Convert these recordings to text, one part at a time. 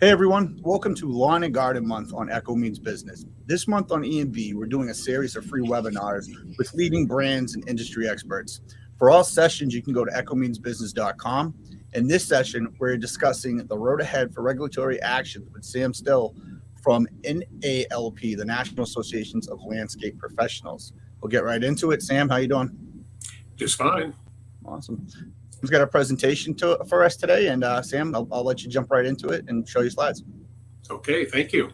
Hey everyone, welcome to Lawn and Garden Month on Echo Means Business. This month on E&B, we're doing a series of free webinars with leading brands and industry experts. For all sessions, you can go to echomeansbusiness.com. In this session, we're discussing the road ahead for regulatory actions with Sam Still from NALP, the National Associations of Landscape Professionals. We'll get right into it. Sam, how you doing? Just fine. Awesome. We've got a presentation for us today, and Sam, I'll let you jump right into it and show you slides. Okay, thank you.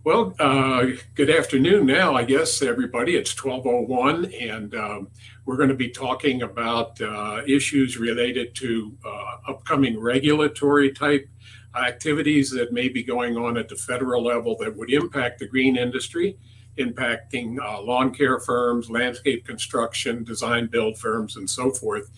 Well, good afternoon now, I guess, everybody. It's 12:01, and we're going to be talking about issues related to upcoming regulatory type activities that may be going on at the federal level that would impact the green industry, impacting lawn care firms, landscape construction, design build firms, and so forth.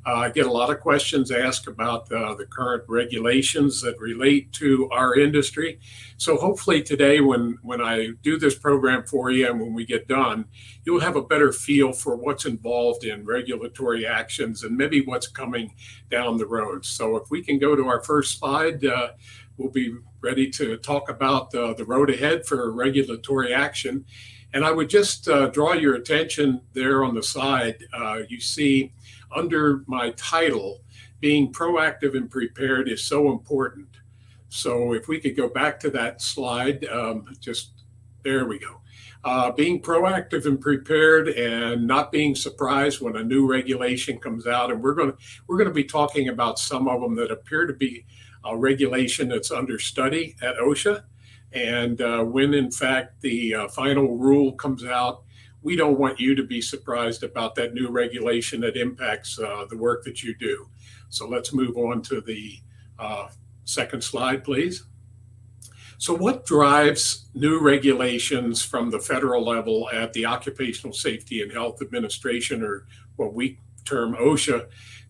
I get a lot of questions asked about the current regulations that relate to our industry. So hopefully today, when I do this program for you and when we get done, you'll have a better feel for what's involved in regulatory actions and maybe what's coming down the road. So if we can go to our first slide, we'll be ready to talk about the road ahead for regulatory action. And I would just draw your attention there on the side. You see under my title, being proactive and prepared is so important. So if we could go back to that slide, there we go. Being proactive and prepared and not being surprised when a new regulation comes out. And we're going to be talking about some of them that appear to be a regulation that's under study at OSHA. And when in fact the final rule comes out, we don't want you to be surprised about that new regulation that impacts the work that you do. So let's move on to the second slide, please. So what drives new regulations from the federal level at the Occupational Safety and Health Administration, or what we term OSHA?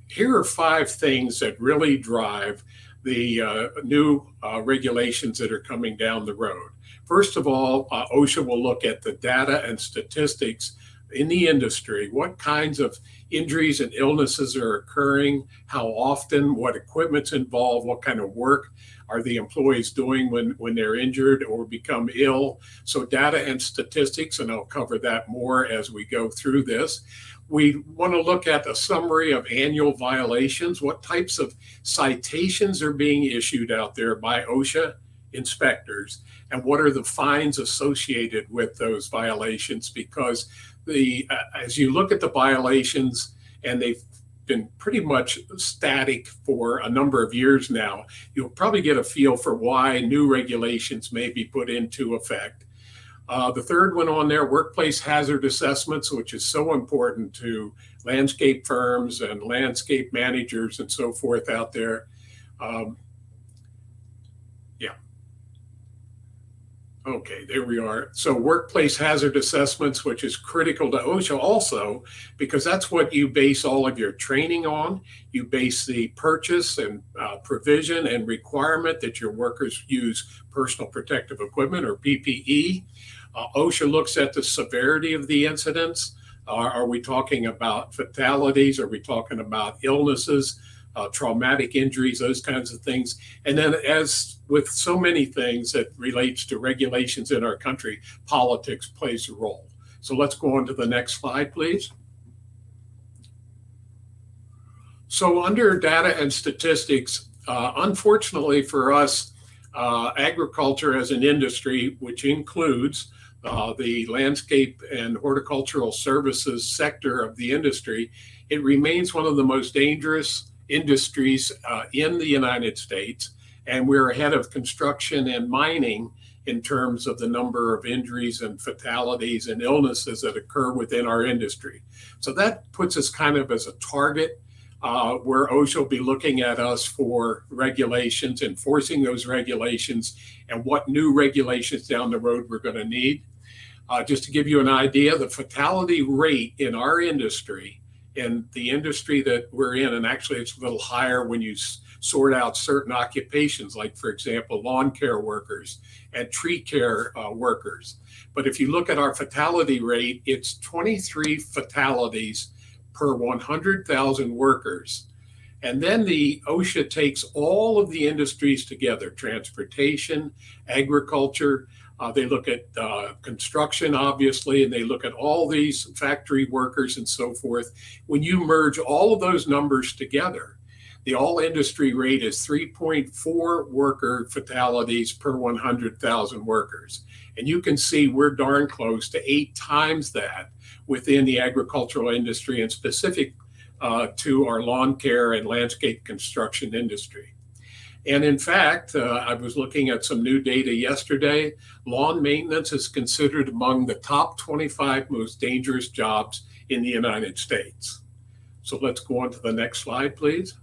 Here are 5 things that really drive the new regulations that are coming down the road. First of all, OSHA will look at the data and statistics in the industry. What kinds of injuries and illnesses are occurring, how often, what equipment's involved, what kind of work are the employees doing when they're injured or become ill. So data and statistics, and I'll cover that more as we go through this. We want to look at a summary of annual violations. What types of citations are being issued out there by OSHA inspectors, and what are the fines associated with those violations? Because as you look at the violations, and they've been pretty much static for a number of years now, you'll probably get a feel for why new regulations may be put into effect. The third one on there, workplace hazard assessments, which is so important to landscape firms and landscape managers and so forth out there. Okay, there we are. So workplace hazard assessments, which is critical to OSHA also, because that's what you base all of your training on. You base the purchase and provision and requirement that your workers use personal protective equipment, or PPE. OSHA looks at the severity of the incidents. Are we talking about fatalities? Are we talking about illnesses, traumatic injuries, those kinds of things? And then, as with so many things that relates to regulations in our country, politics plays a role. So let's go on to the next slide, please. So under data and statistics, unfortunately for us, agriculture as an industry, which includes the landscape and horticultural services sector of the industry, it remains one of the most dangerous industries in the United States. And we're ahead of construction and mining in terms of the number of injuries and fatalities and illnesses that occur within our industry. So that puts us kind of as a target where OSHA will be looking at us for regulations, enforcing those regulations, and what new regulations down the road we're going to need. Just to give you an idea, the fatality rate in our industry, in the industry that we're in, and actually it's a little higher when you sort out certain occupations, like, for example, lawn care workers and tree care workers. But if you look at our fatality rate, it's 23 fatalities per 100,000 workers. And then the OSHA takes all of the industries together, transportation, agriculture. They look at construction, obviously, and they look at all these factory workers and so forth. When you merge all of those numbers together, the all industry rate is 3.4 worker fatalities per 100,000 workers. And you can see we're darn close to 8 times that within the agricultural industry, and specific to our lawn care and landscape construction industry. And in fact, I was looking at some new data yesterday. Lawn maintenance is considered among the top 25 most dangerous jobs in the United States. So let's go on to the next slide, please.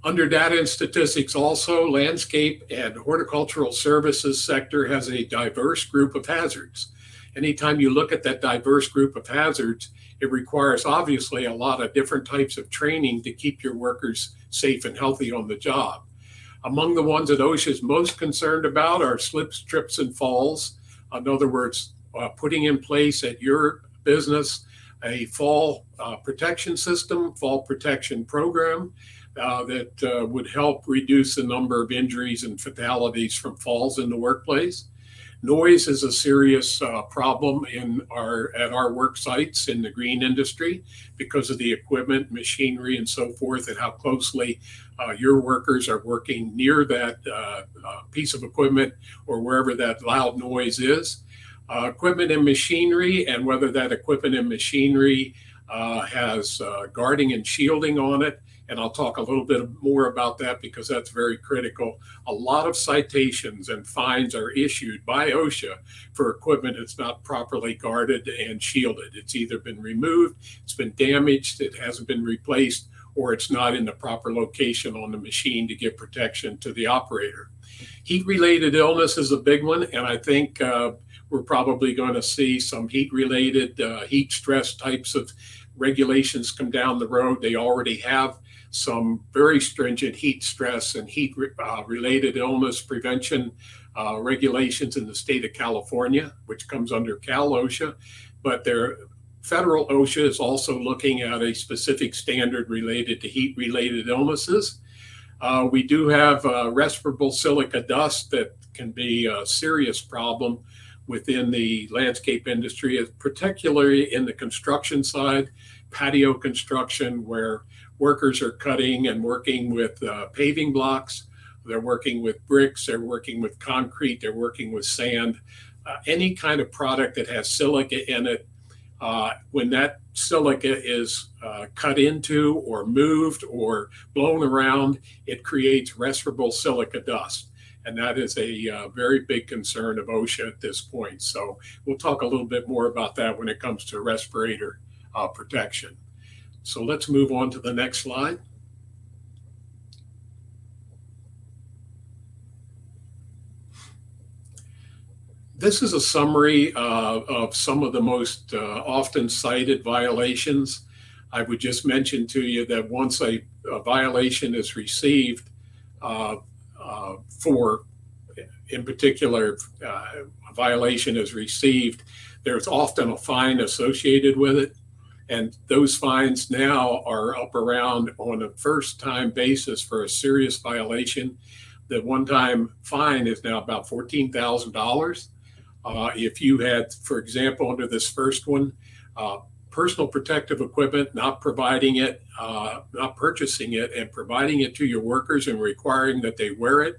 Under data and statistics also, landscape and horticultural services sector has a diverse group of hazards. Anytime you look at that diverse group of hazards, it requires obviously a lot of different types of training to keep your workers safe and healthy on the job. Among the ones that OSHA is most concerned about are slips, trips, and falls. In other words, putting in place at your business a fall protection system, fall protection program that would help reduce the number of injuries and fatalities from falls in the workplace. Noise is a serious problem at our work sites in the green industry because of the equipment, machinery, and so forth, and how closely your workers are working near that piece of equipment or wherever that loud noise is. Equipment and machinery, and whether that equipment and machinery has guarding and shielding on it. And I'll talk a little bit more about that because that's very critical. A lot of citations and fines are issued by OSHA for equipment that's not properly guarded and shielded. It's either been removed, it's been damaged, it hasn't been replaced, or it's not in the proper location on the machine to give protection to the operator. Heat-related illness is a big one, and I think we're probably going to see some heat-related, heat stress types of regulations come down the road. They already have some very stringent heat stress and heat related illness prevention regulations in the state of California, which comes under Cal OSHA, but their federal OSHA is also looking at a specific standard related to heat related illnesses. We do have respirable silica dust that can be a serious problem within the landscape industry, particularly in the construction side, patio construction, where workers are cutting and working with paving blocks. They're working with bricks, they're working with concrete, they're working with sand. Any kind of product that has silica in it, when that silica is cut into or moved or blown around, it creates respirable silica dust. And that is a very big concern of OSHA at this point. So we'll talk a little bit more about that when it comes to respirator protection. So let's move on to the next slide. This is a summary of some of the most often cited violations. I would just mention to you that once a violation is received in particular, a violation is received, there's often a fine associated with it. And those fines now are up around, on a first-time basis for a serious violation, the one-time fine is now about $14,000. If you had, for example, under this first one, personal protective equipment, not providing it, not purchasing it and providing it to your workers and requiring that they wear it,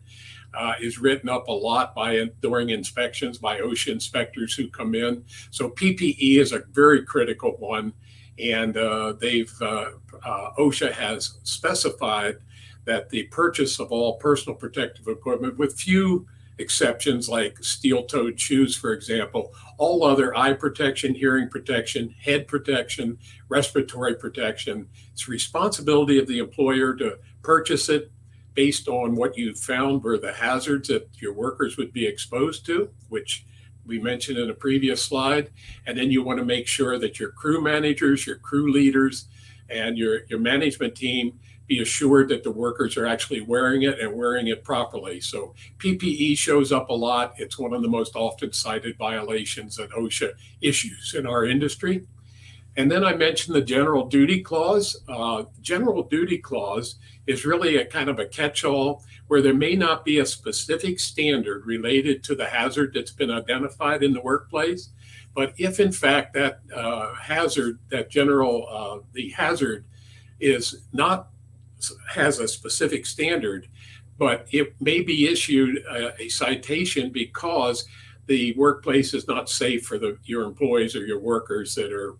is written up a lot during inspections by OSHA inspectors who come in. So PPE is a very critical one. And OSHA has specified that the purchase of all personal protective equipment, with few exceptions like steel-toed shoes, for example, all other eye protection, hearing protection, head protection, respiratory protection, it's responsibility of the employer to purchase it based on what you found were the hazards that your workers would be exposed to, which we mentioned in a previous slide. And then you want to make sure that your crew managers, your crew leaders, and your management team be assured that the workers are actually wearing it and wearing it properly. So PPE shows up a lot. It's one of the most often cited violations that OSHA issues in our industry. And then I mentioned the general duty clause. General duty clause is really a kind of a catch-all where there may not be a specific standard related to the hazard that's been identified in the workplace. But if in fact that hazard, the hazard is not, has a specific standard, but it may be issued a citation because the workplace is not safe for your employees or your workers that are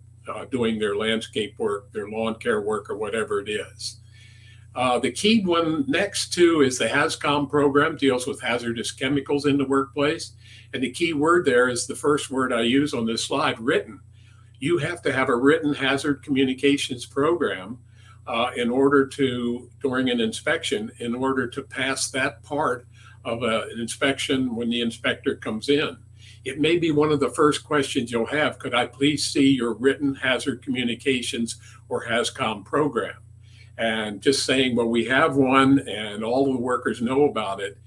doing their landscape work, their lawn care work, or whatever it is. The key one next to is the HAZCOM program, deals with hazardous chemicals in the workplace. And the key word there is the first word I use on this slide, written. You have to have a written hazard communications program in order to, during an inspection, in order to pass that part of an inspection when the inspector comes in. It may be one of the first questions you'll have. Could I please see your written hazard communications or HAZCOM program? And just saying, well, we have one and all the workers know about it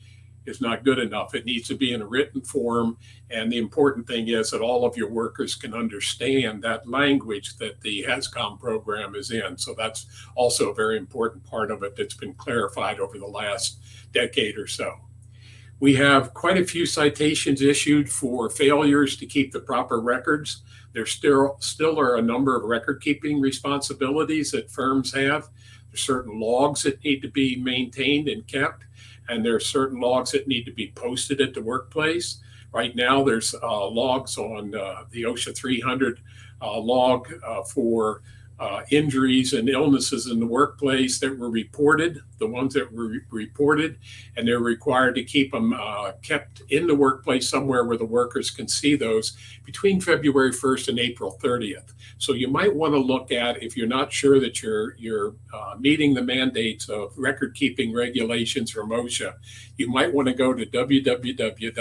is not good enough. It needs to be in a written form. And the important thing is that all of your workers can understand that language that the HAZCOM program is in. So that's also a very important part of it that's been clarified over the last decade or so. We have quite a few citations issued for failures to keep the proper records. There still are a number of record keeping responsibilities that firms have. There's certain logs that need to be maintained and kept, and there are certain logs that need to be posted at the workplace. Right now, there's logs on the OSHA 300 log for injuries and illnesses in the workplace that were reported, the ones that were reported, and they're required to keep them kept in the workplace somewhere where the workers can see those between February 1st and April 30th. So you might want to look at, if you're not sure that you're meeting the mandates of record keeping regulations from OSHA, you might want to go to www.osha.gov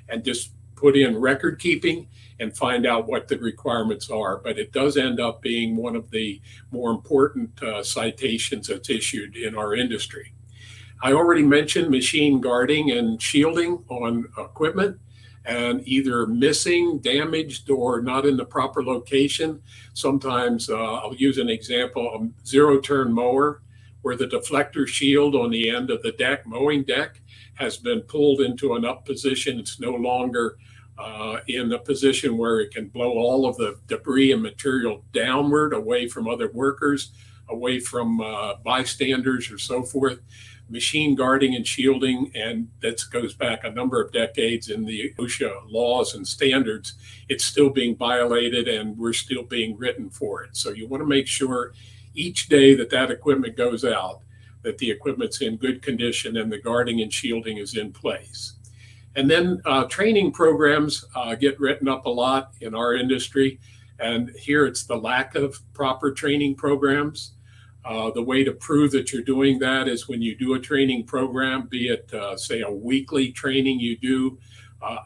and just put in record keeping and find out what the requirements are. But it does end up being one of the more important citations that's issued in our industry. I already mentioned machine guarding and shielding on equipment, and either missing, damaged, or not in the proper location. Sometimes I'll use an example, a zero-turn mower where the deflector shield on the end of the deck, mowing deck, has been pulled into an up position. It's no longer in a position where it can blow all of the debris and material downward, away from other workers, away from bystanders or so forth. Machine guarding and shielding, and that goes back a number of decades in the OSHA laws and standards. It's still being violated and we're still being written for it. So you want to make sure each day that that equipment goes out, that the equipment's in good condition and the guarding and shielding is in place. And then training programs get written up a lot in our industry. And here it's the lack of proper training programs. The way to prove that you're doing that is when you do a training program, be it, say, a weekly training you do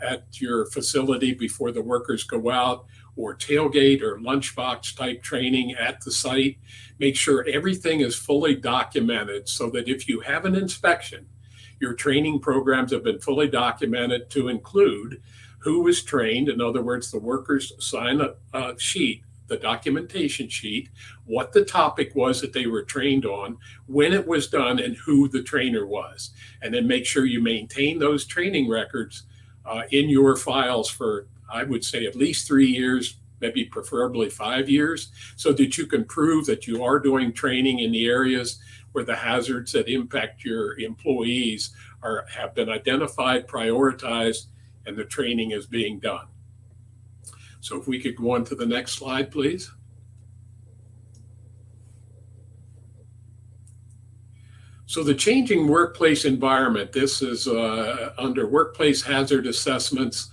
at your facility before the workers go out, or tailgate or lunchbox type training at the site. Make sure everything is fully documented so that if you have an inspection, your training programs have been fully documented to include who was trained. In other words, the workers sign a sheet, the documentation sheet, what the topic was that they were trained on, when it was done, and who the trainer was. And then make sure you maintain those training records in your files for, I would say, at least 3 years, maybe preferably 5 years, so that you can prove that you are doing training in the areas where the hazards that impact your employees have been identified, prioritized, and the training is being done. So if we could go on to the next slide, please. So the changing workplace environment, this is under workplace hazard assessments.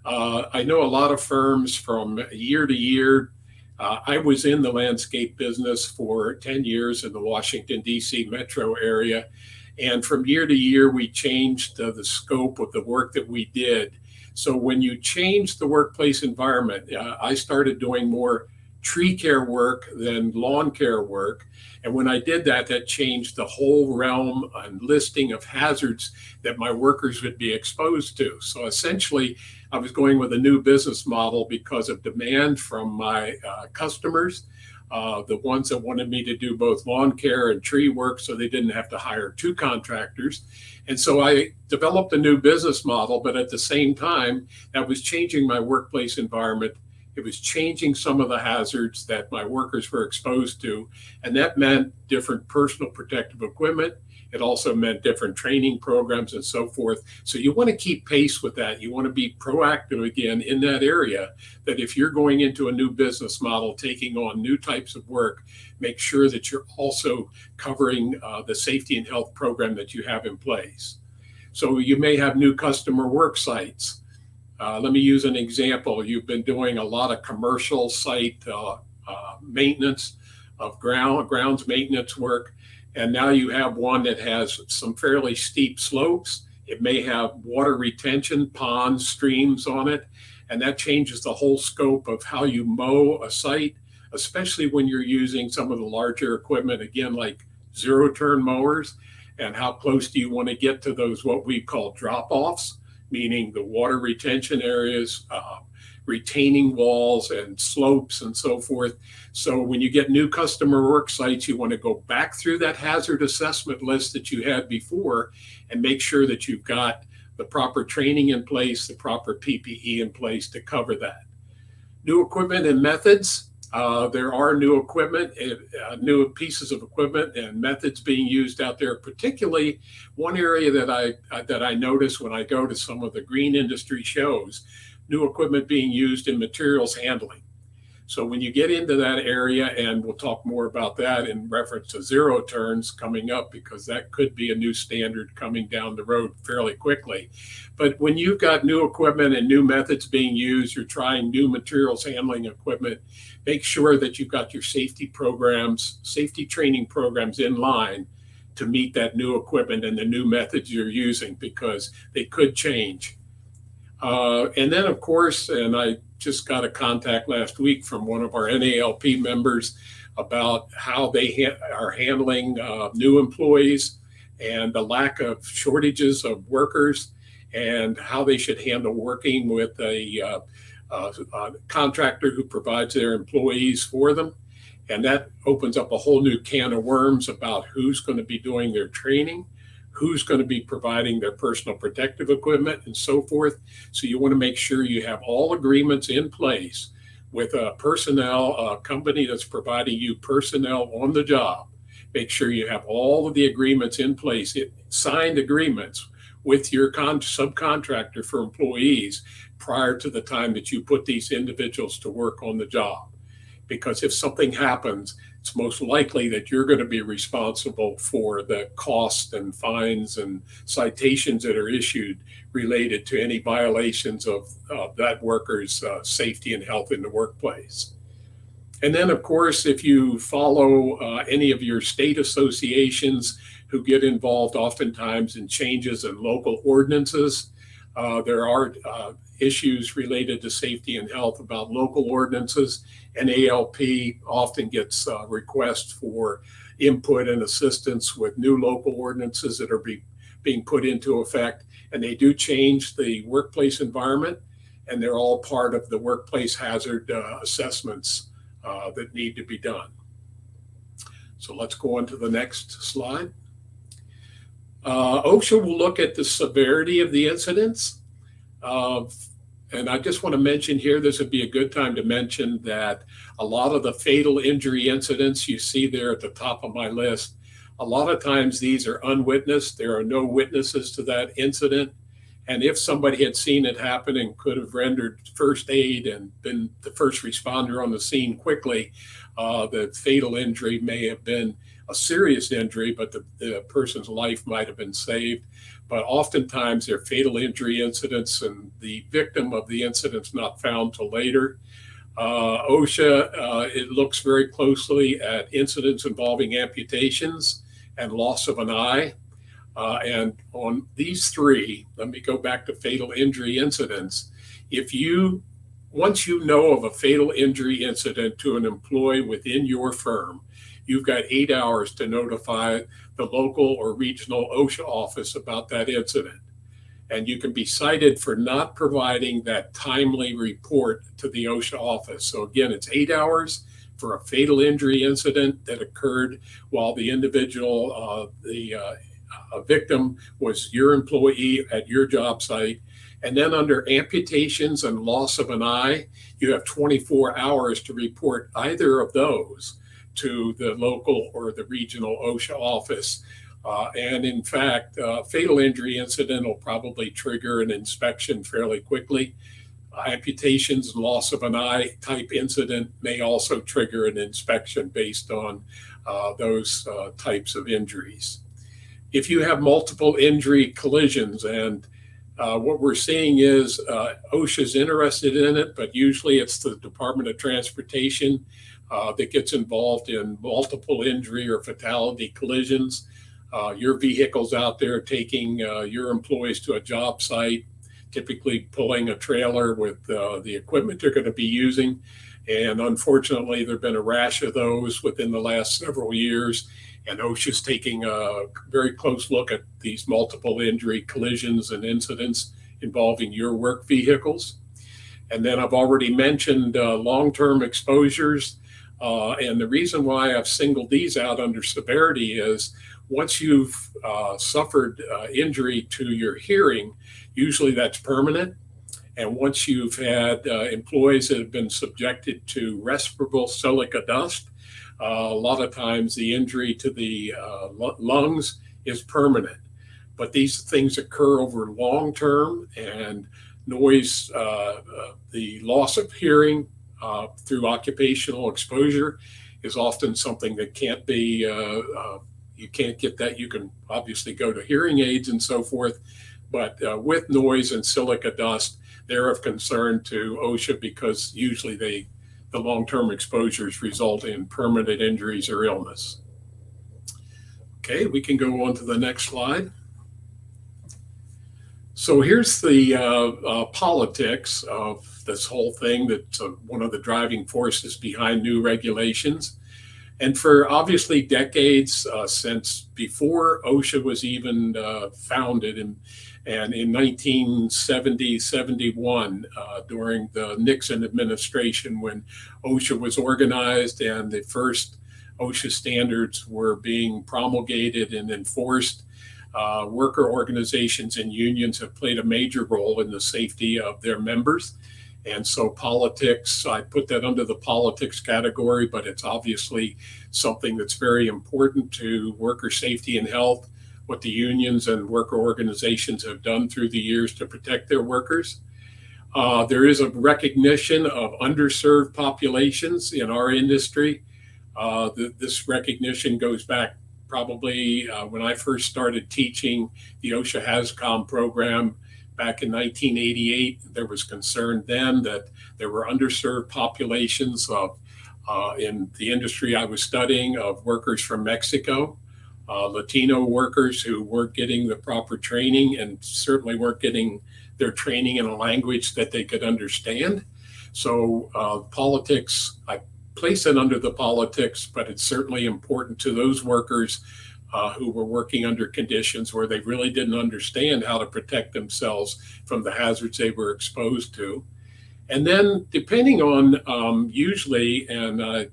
I know a lot of firms from year to year. I was in the landscape business for 10 years in the Washington, D.C. metro area. And from year to year, we changed the scope of the work that we did. So when you change the workplace environment, I started doing more tree care work than lawn care work. And when I did that, that changed the whole realm and listing of hazards that my workers would be exposed to. So essentially, I was going with a new business model because of demand from my customers, the ones that wanted me to do both lawn care and tree work so they didn't have to hire two contractors. And so I developed a new business model, but at the same time, that was changing my workplace environment. It was changing some of the hazards that my workers were exposed to. And that meant different personal protective equipment. It also meant different training programs and so forth. So you want to keep pace with that. You want to be proactive again in that area, that if you're going into a new business model, taking on new types of work, make sure that you're also covering the safety and health program that you have in place. So you may have new customer work sites. Let me use an example. You've been doing a lot of commercial site maintenance of grounds maintenance work. And now you have one that has some fairly steep slopes. It may have water retention, ponds, streams on it. And that changes the whole scope of how you mow a site, especially when you're using some of the larger equipment, again, like zero-turn mowers. And how close do you want to get to those, what we call drop-offs, meaning the water retention areas, retaining walls and slopes and so forth. So when you get new customer work sites, you want to go back through that hazard assessment list that you had before and make sure that you've got the proper training in place, the proper PPE in place to cover that. New equipment and methods. There are new equipment, new pieces of equipment and methods being used out there. Particularly one area that I notice when I go to some of the green industry shows, new equipment being used in materials handling. So when you get into that area, and we'll talk more about that in reference to zero turns coming up, because that could be a new standard coming down the road fairly quickly. But when you've got new equipment and new methods being used, you're trying new materials handling equipment, make sure that you've got your safety programs, safety training programs in line to meet that new equipment and the new methods you're using, because they could change. And then, of course, and I just got a contact last week from one of our NALP members about how they are handling new employees and the lack of shortages of workers, and how they should handle working with a contractor who provides their employees for them. And that opens up a whole new can of worms about who's going to be doing their training, who's going to be providing their personal protective equipment and so forth. So you want to make sure you have all agreements in place with a company that's providing you personnel on the job. Make sure you have all of the agreements in place, signed agreements with your subcontractor for employees prior to the time that you put these individuals to work on the job. Because if something happens, it's most likely that you're going to be responsible for the costs and fines and citations that are issued related to any violations of that worker's safety and health in the workplace. And then, of course, if you follow any of your state associations who get involved oftentimes in changes in local ordinances, there are issues related to safety and health about local ordinances. NALP often gets requests for input and assistance with new local ordinances that are being put into effect. And they do change the workplace environment, and they're all part of the workplace hazard assessments that need to be done. So let's go on to the next slide. OSHA will look at the severity of the incidents. And I just want to mention here, this would be a good time to mention that a lot of the fatal injury incidents you see there at the top of my list, a lot of times these are unwitnessed. There are no witnesses to that incident. And if somebody had seen it happen and could have rendered first aid and been the first responder on the scene quickly, the fatal injury may have been a serious injury, but the person's life might have been saved. But oftentimes they're fatal injury incidents, and the victim of the incident's not found till later. OSHA, it looks very closely at incidents involving amputations and loss of an eye. And on these three, let me go back to fatal injury incidents. Once you know of a fatal injury incident to an employee within your firm, you've got 8 hours to notify the local or regional OSHA office about that incident. and you can be cited for not providing that timely report to the OSHA office. So again, it's 8 hours for a fatal injury incident that occurred while the individual, a victim, was your employee at your job site. And then under amputations and loss of an eye, you have 24 hours to report either of those to the local or the regional OSHA office. And in fact, fatal injury incident will probably trigger an inspection fairly quickly. Amputations and loss of an eye type incident may also trigger an inspection based on those types of injuries. If you have multiple injury collisions, and what we're seeing is OSHA is interested in it, but usually it's the Department of Transportation that gets involved in multiple injury or fatality collisions. Your vehicle's out there taking your employees to a job site, typically pulling a trailer with the equipment they're going to be using. And unfortunately, there have been a rash of those within the last several years. And OSHA's taking a very close look at these multiple injury collisions and incidents involving your work vehicles. And then I've already mentioned long-term exposures. And the reason why I've singled these out under severity is once you've suffered injury to your hearing, usually that's permanent. And once you've had employees that have been subjected to respirable silica dust, a lot of times the injury to the lungs is permanent. But these things occur over long term, and noise, the loss of hearing through occupational exposure is often something that can't be, you can't get that. You can obviously go to hearing aids and so forth, but with noise and silica dust, they're of concern to OSHA because usually the long-term exposures result in permanent injuries or illness. Okay, we can go on to the next slide. So here's the politics of this whole thing that's one of the driving forces behind new regulations. And for obviously decades, since before OSHA was even founded, and in 1970-71, during the Nixon administration, when OSHA was organized and the first OSHA standards were being promulgated and enforced, worker organizations and unions have played a major role in the safety of their members. And so politics, I put that under the politics category, but it's obviously something that's very important to worker safety and health, what the unions and worker organizations have done through the years to protect their workers. There is a recognition of underserved populations in our industry. This recognition goes back probably when I first started teaching the OSHA HAZCOM program back in 1988. There was concern then that there were underserved populations of, in the industry I was studying, of workers from Mexico, Latino workers who weren't getting the proper training and certainly weren't getting their training in a language that they could understand. So politics, I place it under the politics, but it's certainly important to those workers who were working under conditions where they really didn't understand how to protect themselves from the hazards they were exposed to. And then depending on usually, and I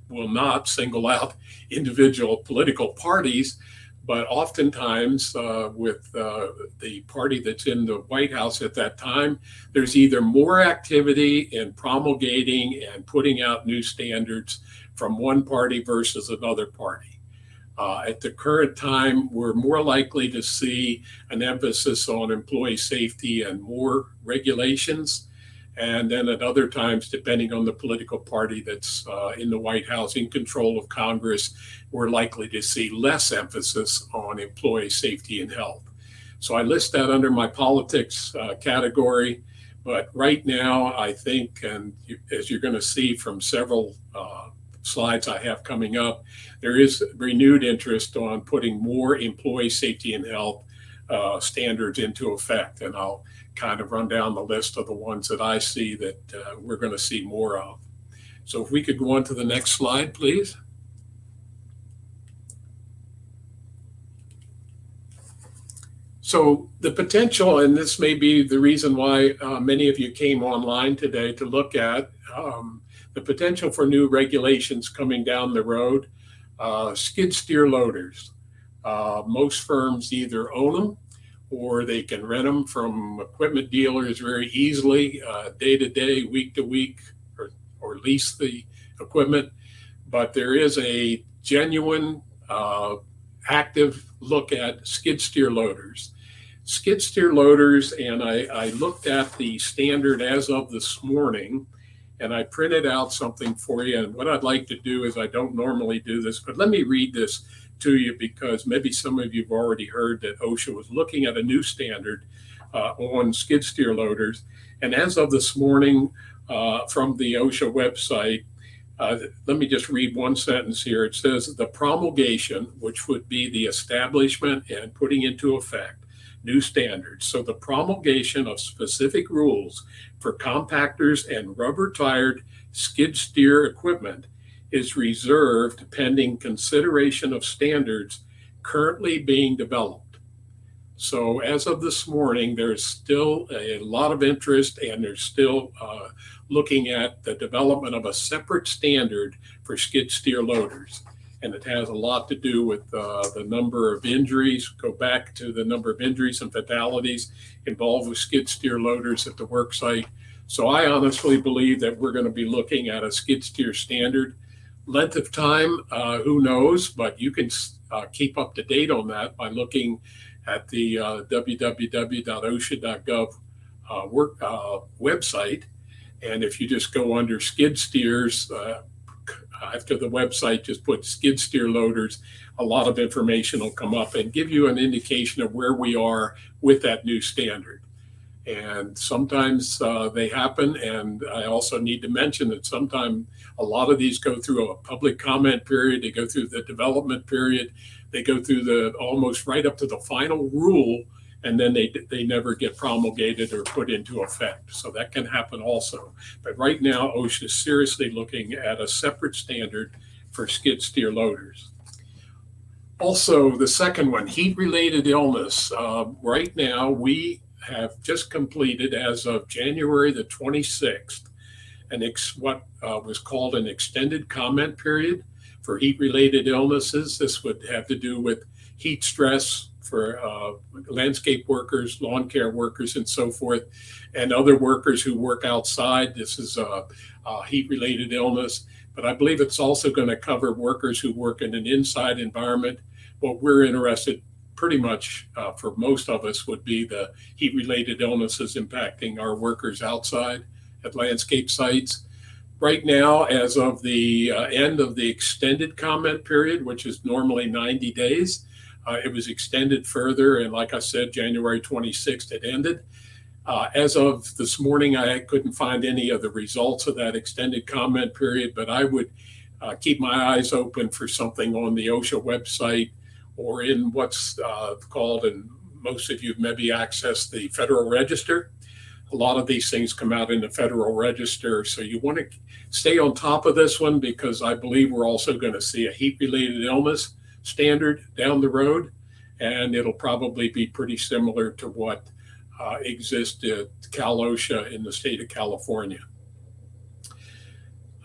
will not single out individual political parties, but oftentimes with the party that's in the White House at that time, there's either more activity in promulgating and putting out new standards from one party versus another party. At the current time, we're more likely to see an emphasis on employee safety and more regulations. And then at other times, depending on the political party that's in the White House, in control of Congress, we're likely to see less emphasis on employee safety and health. So I list that under my politics category. But right now, I think, and as you're going to see from several slides I have coming up, there is renewed interest on putting more employee safety and health standards into effect. And I'll kind of run down the list of the ones that I see that we're going to see more of. So if we could go on to the next slide, please. So the potential, and this may be the reason why many of you came online today to look at the potential for new regulations coming down the road. Skid steer loaders. Most firms either own them or they can rent them from equipment dealers very easily, day to day, week to week, or lease the equipment. But there is a genuine active look at skid steer loaders. Skid steer loaders, and I looked at the standard as of this morning, and I printed out something for you. And what I'd like to do is, I don't normally do this, but let me read this to you because maybe some of you have already heard that OSHA was looking at a new standard on skid steer loaders. And as of this morning, from the OSHA website, let me just read one sentence here. It says the promulgation, which would be the establishment and putting into effect new standards. So the promulgation of specific rules for compactors and rubber-tired skid steer equipment is reserved pending consideration of standards currently being developed. So as of this morning, there's still a lot of interest, and there's still looking at the development of a separate standard for skid steer loaders. And it has a lot to do with the number of injuries, go back to the number of injuries and fatalities involved with skid steer loaders at the work site. So I honestly believe that we're going to be looking at a skid steer standard. Length of time, who knows, but you can keep up to date on that by looking at the www.osha.gov website. And if you just go under skid steers, after the website, just put skid steer loaders, a lot of information will come up and give you an indication of where we are with that new standard. And sometimes they happen. And I also need to mention that sometimes a lot of these go through a public comment period. They go through the development period. They go through the almost right up to the final rule, and then they never get promulgated or put into effect. So that can happen also. But right now, OSHA is seriously looking at a separate standard for skid steer loaders. Also, the second one, heat-related illness. Right now, we have just completed, as of January the 26th, what was called an extended comment period for heat-related illnesses. This would have to do with heat stress for landscape workers, lawn care workers, and so forth, and other workers who work outside. This is a heat-related illness, but I believe it's also going to cover workers who work in an inside environment. What we're interested pretty much for most of us would be the heat-related illnesses impacting our workers outside at landscape sites. Right now, as of the end of the extended comment period, which is normally 90 days, it was extended further, and like I said, January 26th it ended. As of this morning, I couldn't find any of the results of that extended comment period, but I would keep my eyes open for something on the OSHA website or in what's called, and most of you maybe access the Federal Register. A lot of these things come out in the Federal Register, so you want to stay on top of this one, because I believe we're also going to see a heat-related illness standard down the road, and it'll probably be pretty similar to what exists at Cal OSHA in the state of California.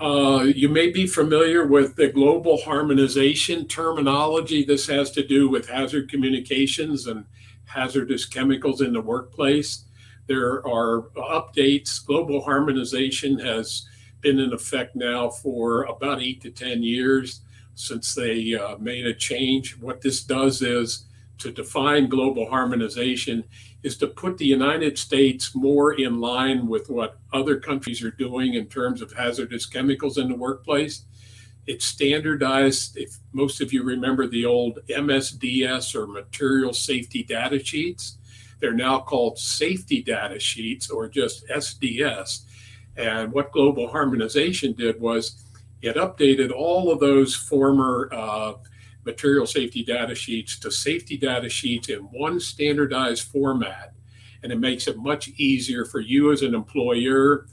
You may be familiar with the global harmonization terminology. This has to do with hazard communications and hazardous chemicals in the workplace. There are updates. Global harmonization has been in effect now for about 8 to 10 years since they made a change. What this does is to define global harmonization is to put the United States more in line with what other countries are doing in terms of hazardous chemicals in the workplace. It's standardized. If most of you remember the old MSDS or material safety data sheets, they're now called safety data sheets or just SDS. And what global harmonization did was it updated all of those former material safety data sheets to safety data sheets in one standardized format. And it makes it much easier for you as an employer,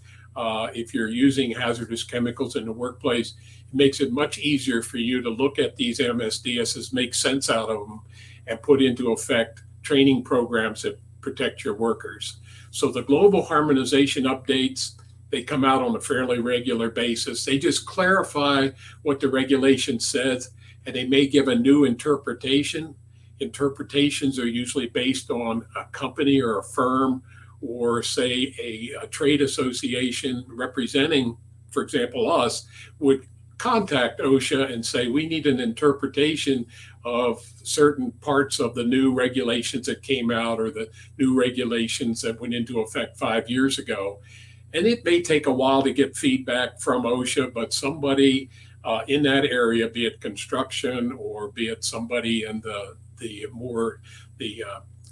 if you're using hazardous chemicals in the workplace, it makes it much easier for you to look at these MSDSs, make sense out of them, and put into effect training programs that protect your workers. So the global harmonization updates, they come out on a fairly regular basis. They just clarify what the regulation says, and they may give a new interpretation. Interpretations are usually based on a company or a firm or, say, a trade association representing, for example, us, would contact OSHA and say, we need an interpretation of certain parts of the new regulations that came out or the new regulations that went into effect 5 years ago. And it may take a while to get feedback from OSHA, but somebody in that area, be it construction or be it somebody in the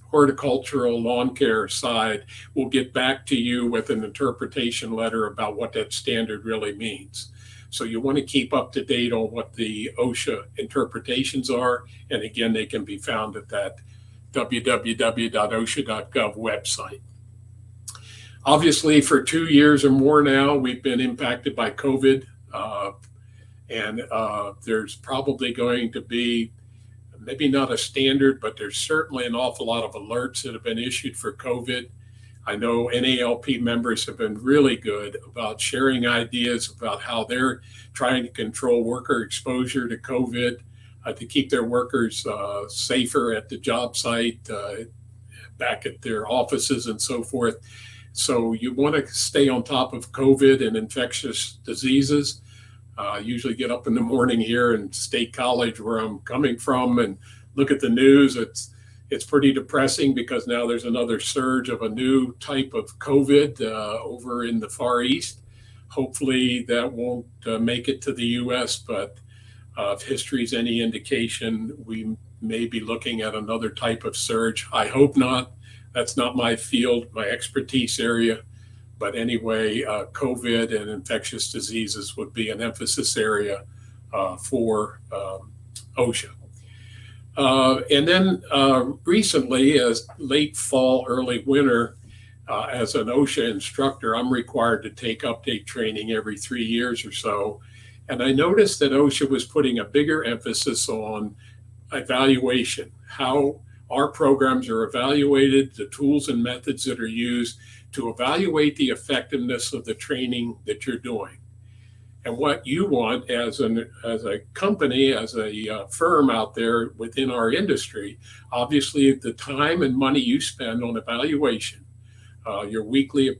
horticultural lawn care side, will get back to you with an interpretation letter about what that standard really means. So you want to keep up to date on what the OSHA interpretations are. And again, they can be found at that www.osha.gov website. Obviously, for 2 years or more now, we've been impacted by COVID. And there's probably going to be, maybe not a standard, but there's certainly an awful lot of alerts that have been issued for COVID. I know NALP members have been really good about sharing ideas about how they're trying to control worker exposure to COVID, to keep their workers safer at the job site, back at their offices and so forth. So you want to stay on top of COVID and infectious diseases. Usually get up in the morning here in State College, where I'm coming from, and look at the news. It's pretty depressing because now there's another surge of a new type of COVID over in the Far East. Hopefully that won't make it to the U.S., but if history's any indication, we may be looking at another type of surge. I hope not. That's not my field, my expertise area. But anyway, COVID and infectious diseases would be an emphasis area for OSHA. And then recently, as late fall, early winter, as an OSHA instructor, I'm required to take update training every 3 years or so. And I noticed that OSHA was putting a bigger emphasis on evaluation, how our programs are evaluated, the tools and methods that are used to evaluate the effectiveness of the training that you're doing. And what you want as a company, as a firm out there within our industry, obviously the time and money you spend on evaluation, your weekly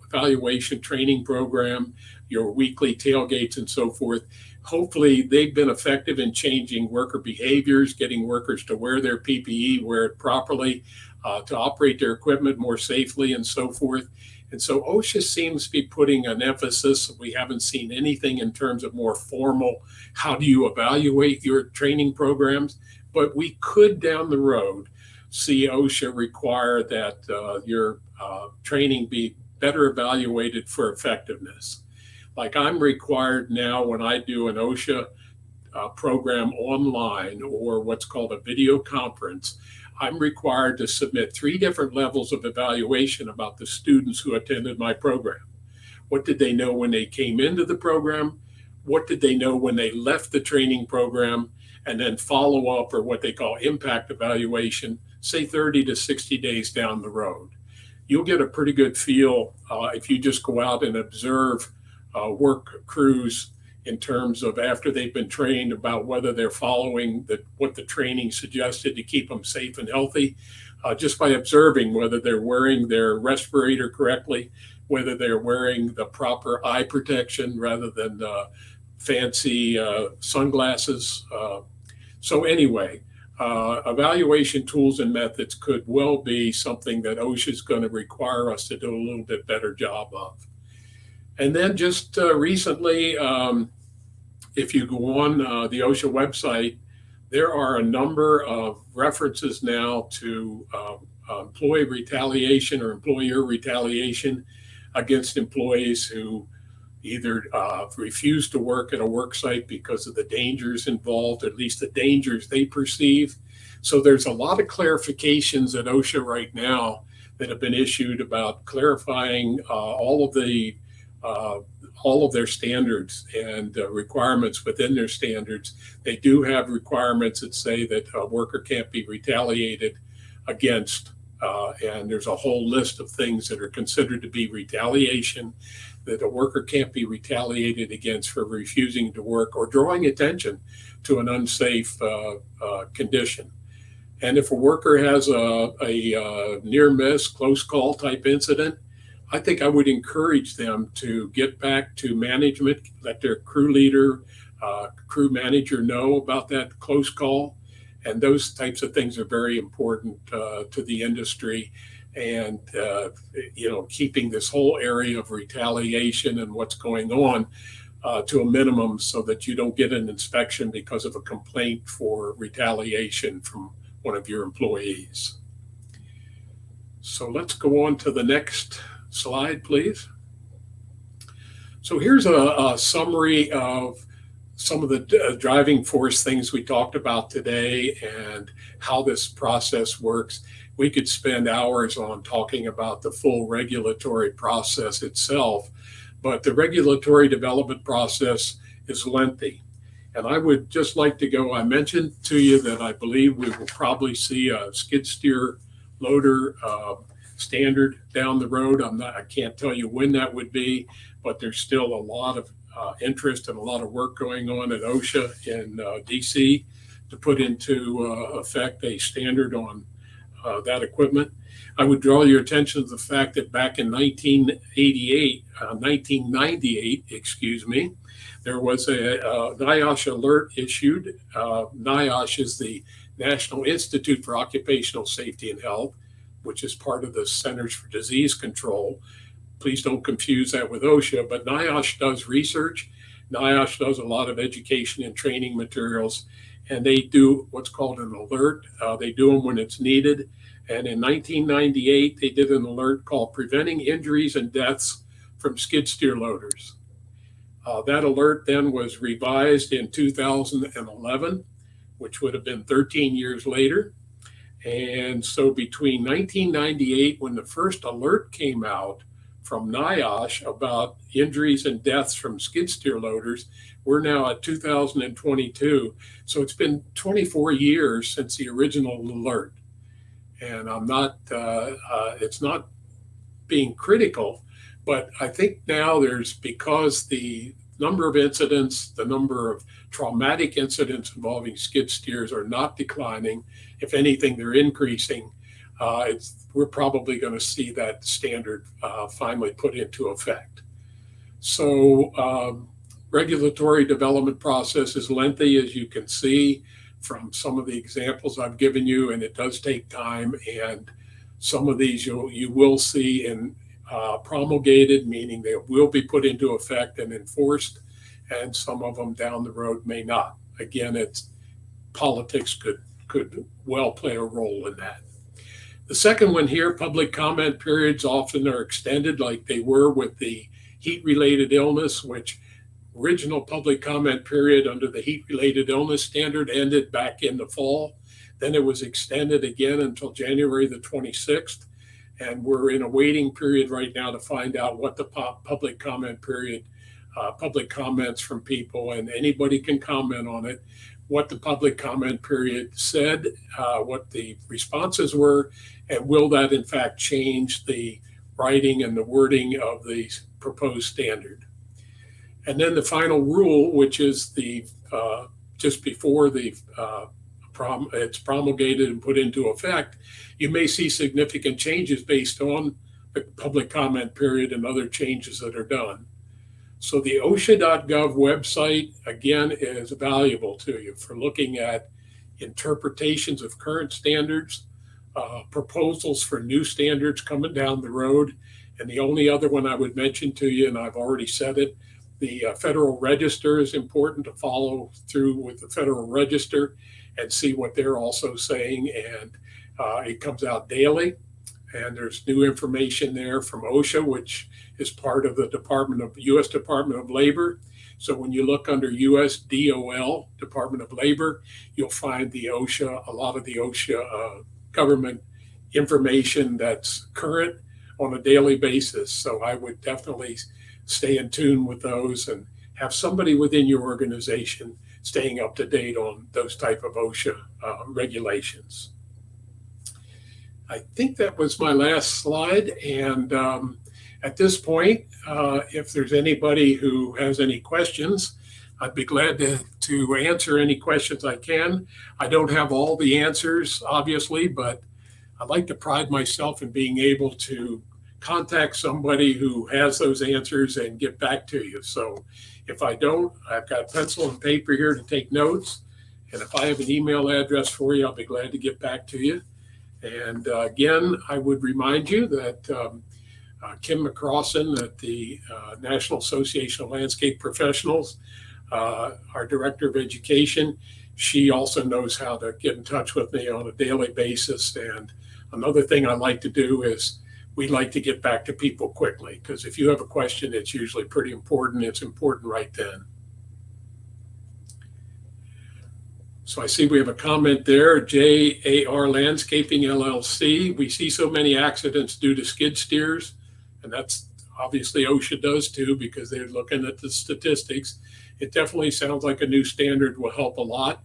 evaluation training program, your weekly tailgates and so forth, hopefully they've been effective in changing worker behaviors, getting workers to wear their PPE, wear it properly, to operate their equipment more safely and so forth. And so OSHA seems to be putting an emphasis. We haven't seen anything in terms of more formal, how do you evaluate your training programs? But we could down the road see OSHA require that your training be better evaluated for effectiveness. Like I'm required now when I do an OSHA program online or what's called a video conference, I'm required to submit 3 different levels of evaluation about the students who attended my program. What did they know when they came into the program? What did they know when they left the training program? And then follow up, or what they call impact evaluation, say 30 to 60 days down the road. You'll get a pretty good feel if you just go out and observe work crews in terms of after they've been trained about whether they're following what the training suggested to keep them safe and healthy, just by observing whether they're wearing their respirator correctly, whether they're wearing the proper eye protection rather than fancy sunglasses. So anyway, evaluation tools and methods could well be something that OSHA is going to require us to do a little bit better job of. And then just recently, if you go on the OSHA website, there are a number of references now to employee retaliation or employer retaliation against employees who either refuse to work at a work site because of the dangers involved, at least the dangers they perceive. So there's a lot of clarifications at OSHA right now that have been issued about clarifying all of their standards and requirements within their standards. They do have requirements that say that a worker can't be retaliated against. And there's a whole list of things that are considered to be retaliation, that a worker can't be retaliated against for refusing to work or drawing attention to an unsafe condition. And if a worker has a near miss, close call type incident, I think I would encourage them to get back to management, let their crew leader, crew manager know about that close call. And those types of things are very important to the industry, and keeping this whole area of retaliation and what's going on to a minimum, so that you don't get an inspection because of a complaint for retaliation from one of your employees. So let's go on to the next slide, please. So here's a summary of some of the driving force things we talked about today and how this process works. We could spend hours on talking about the full regulatory process itself, but the regulatory development process is lengthy. And I would just like to go, I mentioned to you that I believe we will probably see a skid steer loader standard down the road. I can't tell you when that would be, but there's still a lot of interest and a lot of work going on at OSHA in DC to put into effect a standard on that equipment. I would draw your attention to the fact that back in 1998, there was a NIOSH alert issued. NIOSH is the National Institute for Occupational Safety and Health, which is part of the Centers for Disease Control. Please don't confuse that with OSHA, but NIOSH does research. NIOSH does a lot of education and training materials, and they do what's called an alert. They do them when it's needed. And in 1998, they did an alert called Preventing Injuries and Deaths from Skid Steer Loaders. That alert then was revised in 2011, which would have been 13 years later. And so between 1998, when the first alert came out from NIOSH about injuries and deaths from skid steer loaders, we're now at 2022. So it's been 24 years since the original alert. And I'm not, it's not being critical, but I think now because the number of incidents, the number of traumatic incidents involving skid steers are not declining. If anything, they're increasing. We're probably going to see that standard finally put into effect. So regulatory development process is lengthy, as you can see from some of the examples I've given you, and it does take time. And some of these you will see in promulgated, meaning they will be put into effect and enforced, and some of them down the road may not. Again, politics could well play a role in that. The second one here, public comment periods often are extended like they were with the heat-related illness, which original public comment period under the heat-related illness standard ended back in the fall. Then it was extended again until January the 26th. And we're in a waiting period right now to find out what the public comment period, public comments from people, and anybody can comment on it, what the public comment period said, what the responses were, and will that in fact change the writing and the wording of the proposed standard. And then the final rule, which is the just before it's promulgated and put into effect, you may see significant changes based on the public comment period and other changes that are done. So the OSHA.gov website, again, is valuable to you for looking at interpretations of current standards, proposals for new standards coming down the road. And the only other one I would mention to you, and I've already said it, the Federal Register is important to follow through with the Federal Register and see what they're also saying. And it comes out daily, and there's new information there from OSHA, which is part of the U.S. Department of Labor. So when you look under U.S. DOL, Department of Labor, you'll find the OSHA, a lot of the OSHA government information that's current on a daily basis. So I would definitely stay in tune with those and have somebody within your organization staying up to date on those type of OSHA regulations. I think that was my last slide. And at this point, if there's anybody who has any questions, I'd be glad to answer any questions I can. I don't have all the answers, obviously, but I like to pride myself in being able to contact somebody who has those answers and get back to you. So if I don't, I've got pencil and paper here to take notes. And if I have an email address for you, I'll be glad to get back to you. And again, I would remind you that Kim McCrossin at the National Association of Landscape Professionals, our Director of Education, she also knows how to get in touch with me on a daily basis. And another thing I like to do is we like to get back to people quickly, because if you have a question, it's usually pretty important. It's important right then. So I see we have a comment there, JAR Landscaping LLC. We see so many accidents due to skid steers, and that's obviously OSHA does too, because they're looking at the statistics. It definitely sounds like a new standard will help a lot.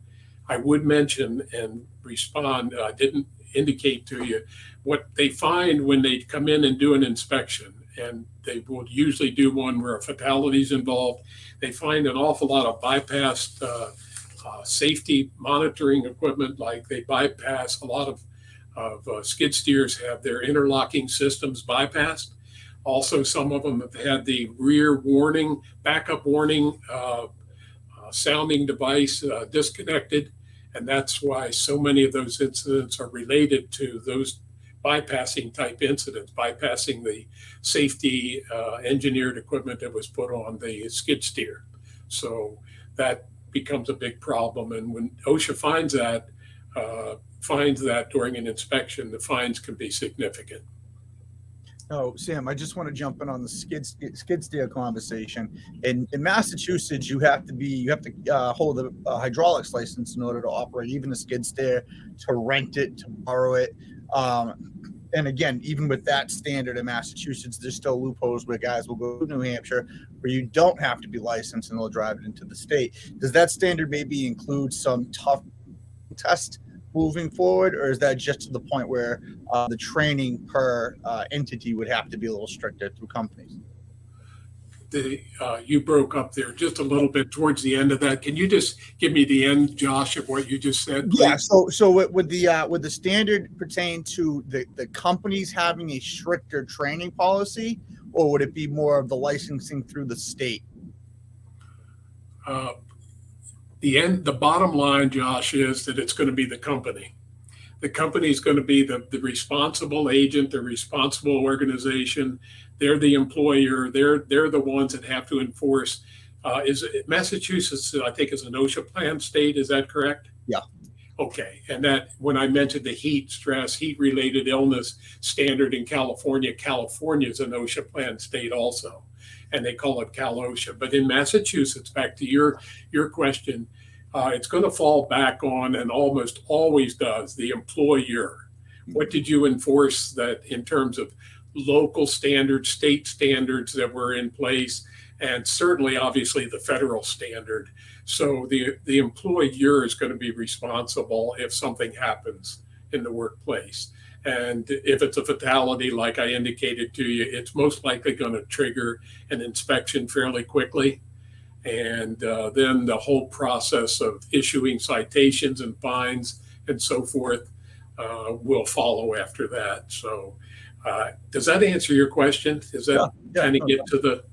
I would mention and respond, I didn't indicate to you what they find when they come in and do an inspection, and they will usually do one where a fatality is involved. They find an awful lot of bypassed safety monitoring equipment, like they bypass a lot of skid steers have their interlocking systems bypassed. Also, some of them have had the rear warning, backup warning sounding device disconnected. And that's why so many of those incidents are related to those bypassing type incidents, bypassing the safety engineered equipment that was put on the skid steer. So that becomes a big problem. And when OSHA finds that during an inspection, the fines can be significant. Oh, Sam, I just want to jump in on the skid steer conversation. In Massachusetts, you have to hold a hydraulics license in order to operate even a skid steer, to rent it, to borrow it. And again, even with that standard in Massachusetts, there's still loopholes where guys will go to New Hampshire where you don't have to be licensed and they'll drive it into the state. Does that standard maybe include some tough test moving forward, or is that just to the point where the training per entity would have to be a little stricter through companies? You broke up there just a little bit towards the end of that. Can you just give me the end, Josh, of what you just said, please? Yeah. So would the standard pertain to the companies having a stricter training policy, or would it be more of the licensing through the state? The bottom line, Josh, is that it's going to be the company. The company is going to be the responsible agent, the responsible organization. They're the employer. They're the ones that have to enforce. Massachusetts, I think, is an OSHA plan state. Is that correct? Yeah. Okay. And that when I mentioned the heat stress, heat-related illness standard in California, California is an OSHA plan state also, and they call it Cal OSHA. But in Massachusetts, back to your question, it's going to fall back on, and almost always does, the employer. What did you enforce that in terms of local standards, state standards that were in place, and certainly, obviously, the federal standard. So the employer is going to be responsible if something happens in the workplace. And if it's a fatality, like I indicated to you, it's most likely going to trigger an inspection fairly quickly. And then the whole process of issuing citations and fines and so forth will follow after that. So does that answer your question? Does that kind of get to the,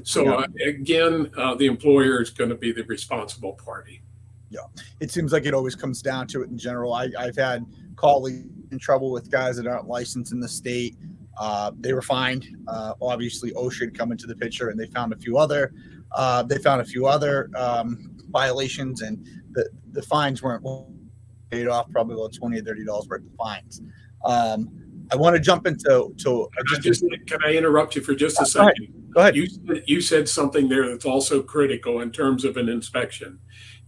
So again, the employer is going to be the responsible party. Yeah. It seems like it always comes down to it in general. I've had colleagues in trouble with guys that aren't licensed in the state. They were fined. Obviously, OSHA had come into the picture, and they found a few other violations, and the fines weren't paid off. Probably about $20 or $30 worth of fines. I want to jump into. Can I interrupt you for just a second? Go ahead. You said something there that's also critical in terms of an inspection.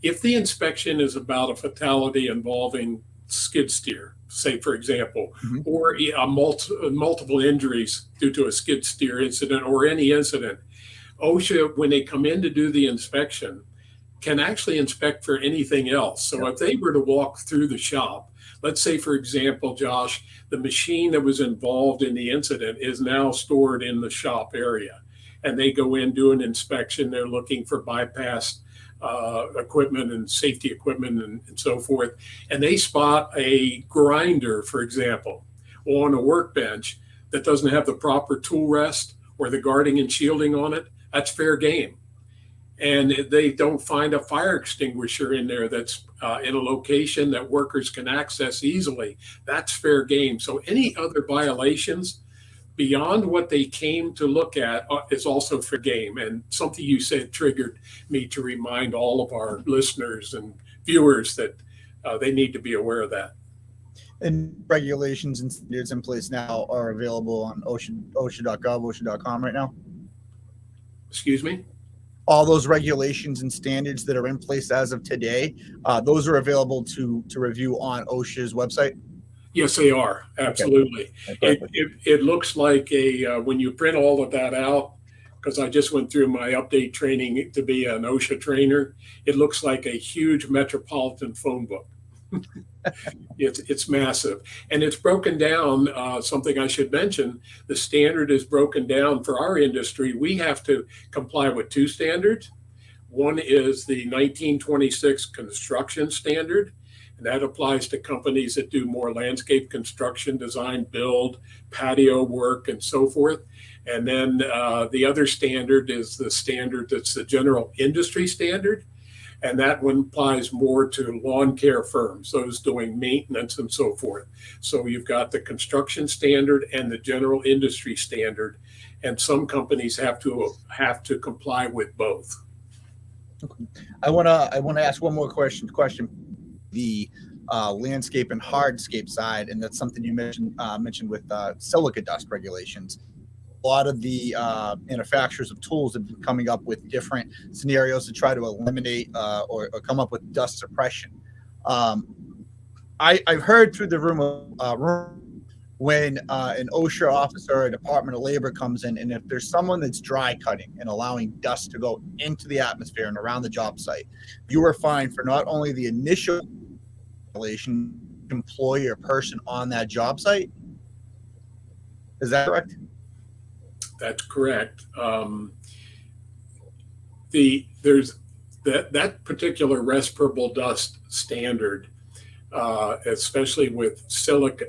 If the inspection is about a fatality involving skid steer, say for example, or multiple injuries due to a skid steer incident or any incident, OSHA, when they come in to do the inspection, can actually inspect for anything else. So if they were to walk through the shop, Let's say, for example, Josh, the machine that was involved in the incident is now stored in the shop area. And they go in, do an inspection. They're looking for bypass equipment and safety equipment and so forth. And they spot a grinder, for example, on a workbench that doesn't have the proper tool rest or the guarding and shielding on it. That's fair game. And they don't find a fire extinguisher in there that's in a location that workers can access easily. That's fair game. So any other violations beyond what they came to look at is also fair game. And something you said triggered me to remind all of our listeners and viewers that they need to be aware of that. And regulations and standards in place now are available on OSHA.gov, OSHA.com right now. Excuse me? All those regulations and standards that are in place as of today, those are available to review on OSHA's website? Yes, they are. Absolutely. Okay. It looks like when you print all of that out, because I just went through my update training to be an OSHA trainer, it looks like a huge metropolitan phone book. It's massive. And it's broken down. Something I should mention, the standard is broken down for our industry. We have to comply with two standards. One is the 1926 construction standard, and that applies to companies that do more landscape construction, design, build, patio work, and so forth. And then the other standard is the standard that's the general industry standard. And that one applies more to lawn care firms, those doing maintenance and so forth. So you've got the construction standard and the general industry standard, and some companies have to comply with both. Okay. I want to ask one more question. The landscape and hardscape side, and that's something you mentioned with silica dust regulations. A lot of the manufacturers of tools have been coming up with different scenarios to try to eliminate or come up with dust suppression. I've heard through the room when an OSHA officer or a Department of Labor comes in, and if there's someone that's dry cutting and allowing dust to go into the atmosphere and around the job site, you are fined for not only the initial violation, employee or person on that job site. Is that correct? That's correct. There's that particular respirable dust standard, especially with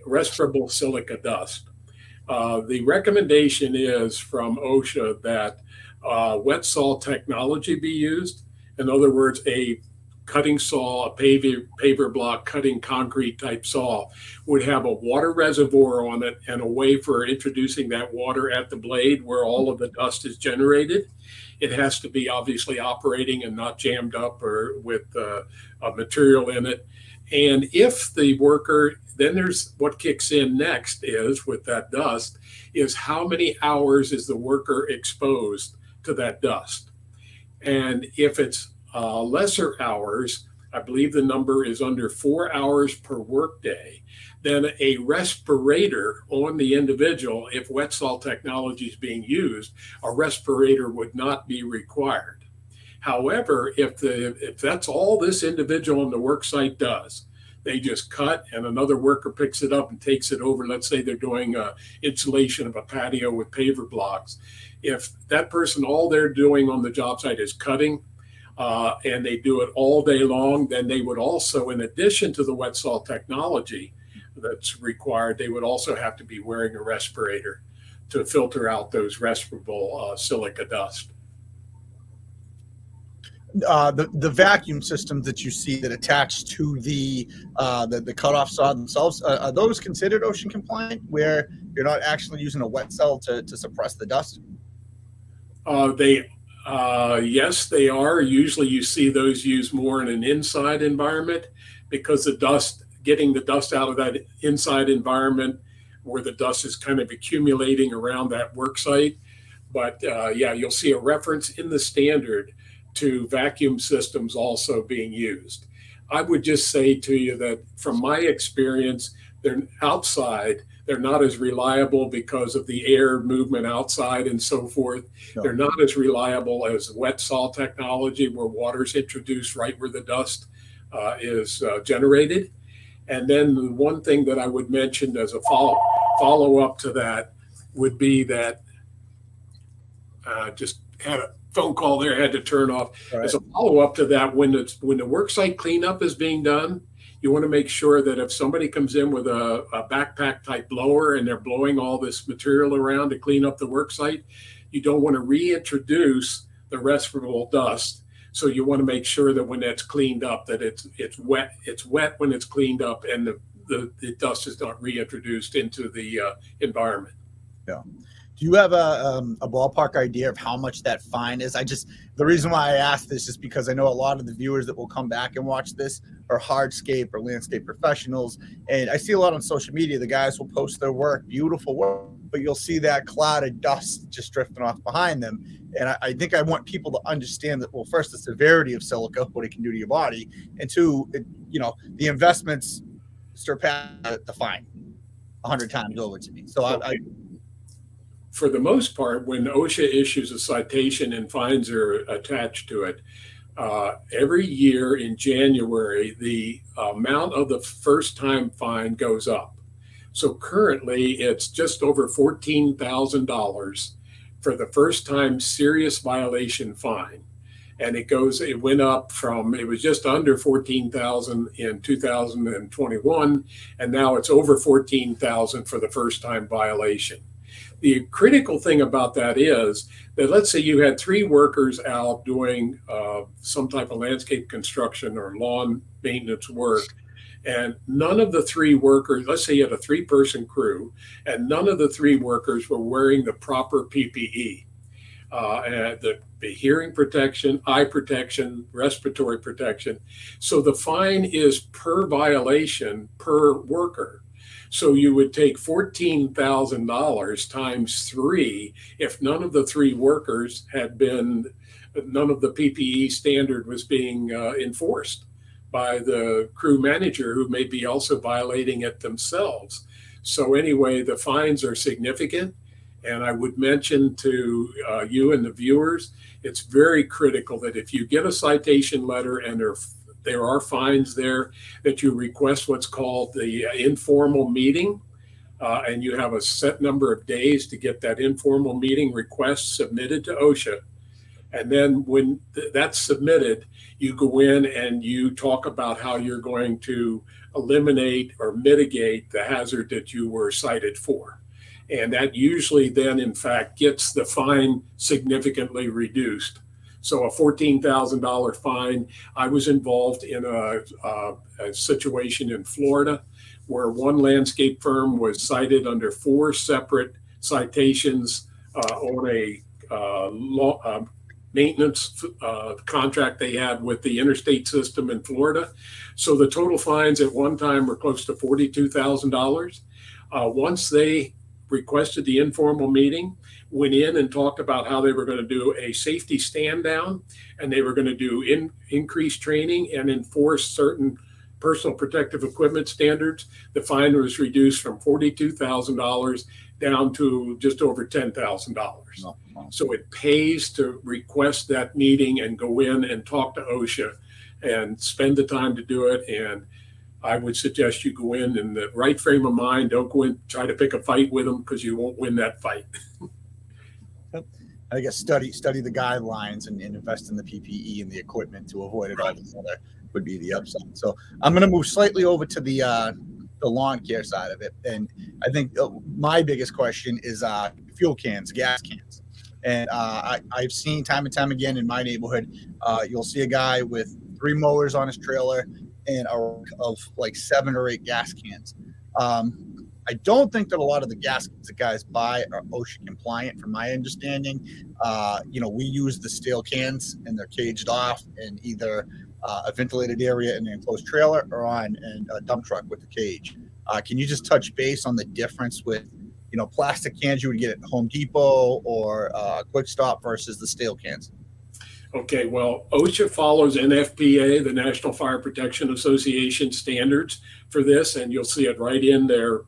respirable silica dust. The recommendation is from OSHA that wet saw technology be used. In other words, a cutting saw, a paver block cutting concrete type saw would have a water reservoir on it and a way for introducing that water at the blade where all of the dust is generated. It has to be obviously operating and not jammed up or with a material in it. And if the worker, then there's what kicks in next is with that dust is how many hours is the worker exposed to that dust. And if it's lesser hours, I believe the number is under 4 hours per workday, then a respirator on the individual, if wet saw technology is being used, a respirator would not be required. However, if that's all this individual on the work site does, they just cut and another worker picks it up and takes it over. Let's say they're doing insulation of a patio with paver blocks. If that person, all they're doing on the job site is cutting, and they do it all day long, then they would also, in addition to the wet saw technology that's required, they would also have to be wearing a respirator to filter out those respirable silica dust. The vacuum systems that you see that attach to the cutoff saw themselves, are those considered OSHA compliant, where you're not actually using a wet cell to suppress the dust? Yes, they are. Usually you see those used more in an inside environment because getting the dust out of that inside environment where the dust is kind of accumulating around that work site. But yeah, you'll see a reference in the standard to vacuum systems also being used. I would just say to you that from my experience, they're outside. They're not as reliable because of the air movement outside and so forth. No. They're not as reliable as wet saw technology where water's introduced right where the dust is generated. And then the one thing that I would mention as a follow up to that would be that just had a phone call there, had to turn off. All right. As a follow up to that, when the worksite cleanup is being done, you want to make sure that if somebody comes in with a backpack type blower and they're blowing all this material around to clean up the worksite, you don't want to reintroduce the respirable dust. So you want to make sure that when that's cleaned up, that it's wet. It's wet when it's cleaned up, and the dust is not reintroduced into the environment. Yeah. Do you have a ballpark idea of how much that fine is? The reason why I asked this is because I know a lot of the viewers that will come back and watch this are hardscape or landscape professionals. And I see a lot on social media, the guys will post their work, beautiful work, but you'll see that cloud of dust just drifting off behind them. And I think I want people to understand that, well, first, the severity of silica, what it can do to your body, and two, the investments surpass the fine 100 times over to me. So for the most part, when OSHA issues a citation and fines are attached to it, every year in January, the amount of the first-time fine goes up. So currently, it's just over $14,000 for the first-time serious violation fine. And it went up from, it was just under 14,000 in 2021, and now it's over 14,000 for the first-time violation. The critical thing about that is that, let's say you had 3 workers out doing some type of landscape construction or lawn maintenance work, and none of the 3 workers, let's say you had a 3-person crew, and none of the 3 workers were wearing the proper PPE, and the hearing protection, eye protection, respiratory protection. So the fine is per violation per worker. So you would take $14,000 times 3 if none of the 3 workers none of the PPE standard was being enforced by the crew manager, who may be also violating it themselves. So anyway, the fines are significant. And I would mention to you and the viewers, it's very critical that if you get a citation letter and there are fines there, that you request what's called the informal meeting, and you have a set number of days to get that informal meeting request submitted to OSHA. And then when that's submitted, you go in and you talk about how you're going to eliminate or mitigate the hazard that you were cited for. And that usually then, in fact, gets the fine significantly reduced. So a $14,000 fine. I was involved in a situation in Florida where one landscape firm was cited under 4 separate citations on a maintenance contract they had with the interstate system in Florida. So the total fines at one time were close to $42,000. Once they requested the informal meeting, went in and talked about how they were going to do a safety stand down, and they were going to do increased training and enforce certain personal protective equipment standards. The fine was reduced from $42,000 down to just over $10,000. Oh, wow. So it pays to request that meeting and go in and talk to OSHA and spend the time to do it. And I would suggest you go in the right frame of mind. Don't go in, try to pick a fight with them, because you won't win that fight. I guess study the guidelines and invest in the PPE and the equipment to avoid it altogether would be the upside. So I'm going to move slightly over to the lawn care side of it. And I think my biggest question is fuel cans, gas cans. And I've seen time and time again in my neighborhood, you'll see a guy with 3 mowers on his trailer and of like 7 or 8 gas cans. I don't think that a lot of the gas cans that guys buy are OSHA compliant, from my understanding. We use the steel cans and they're caged off in either a ventilated area in an enclosed trailer or on a dump truck with the cage. Can you just touch base on the difference with, plastic cans you would get at Home Depot or Quick Stop versus the steel cans? Okay, well, OSHA follows NFPA, the National Fire Protection Association standards for this, and you'll see it right in there